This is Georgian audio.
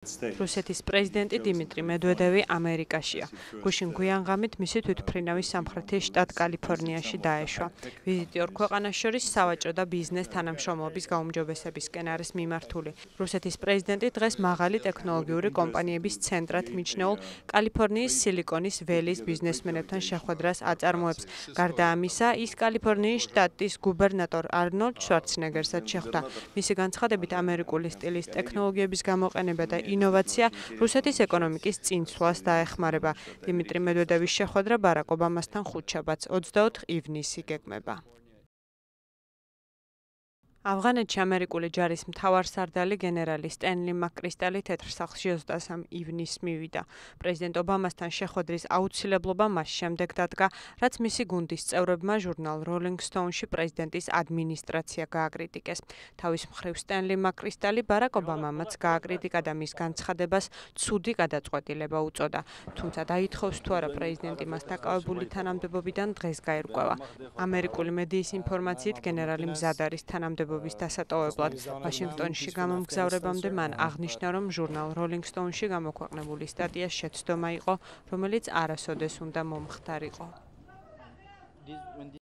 რუსეთის პრეზიდენტი დიმიტრი მედვედევი ამერიკაშია. გუშინ გვიანღამით მისი თვითმფრინავის სამხრეთის შტატ კალიფორნიაში დაეშვა. ვიზიტი ორ ქვეყანას შორის სავაჭრო და ბიზნეს თანამშრომლობის გაუმჯობესებისკენ არის მიმართული. რუსეთის პრეზიდენტი დღეს მაღალი ტექნოლოგიური კომპანიების ცენტრად მიჩნეულ კალიფორნიის სილიკონის ველის ბიზნესმენებთან შეხვედრას აწარმოებს. გარდა ამისა, ის კალიფორნიის შტატის გუბერნატორ არნოლდ შვარცენეგგერსაც შეხვდა. მისი განცხადებით, ამერიკული სტილის ტექნოლოგიების გამოყენება და ინოვაცია რუსეთის ეკონომიკის წინსვლას დაეხმარება. დიმიტრი მედვედევის შეხვედრა ბარაკ ობამასთან ხუთშაბათს 24 ივნისი გეგმება. ავღანეთში ამერიკული ჯარის მთავარსარდალი გენერალი სტენლი მაკკრისტალი თეთრ სახლში 23 ივნისს მივიდა. პრეზიდენტ ობამასთან შეხვედრის აუცილებლობა მას შემდეგ დადგა, რაც მისი გუნდის წევრებმა ჟურნალ როლინგ სტოუნში პრეზიდენტის ადმინისტრაცია გააკრიტიკეს. თავის მხრივ სტენლი მაკკრისტალი ბარაკ ობამამაც გააკრიტიკა და მის განცხადებას ცუდი გადაწყვეტილება უწოდა. თუმცა დაითხოვს თუ არა პრეზიდენტი მას დაკავებული თანამდებობიდან დღეს გაერკვევა. ამერიკული მედიის ინფორმაციით გენერალი მზად არის თანამდებობის დასატოვებლად. ვაშინგტონში გამომგზავრებამდე მან აღნიშნა, რომ ჟურნალ როლინგ სტოუნში გამოქვეყნებული სტატიას შეცდომა იყო, რომელიც არასოდეს უნდა მომხდარიყო.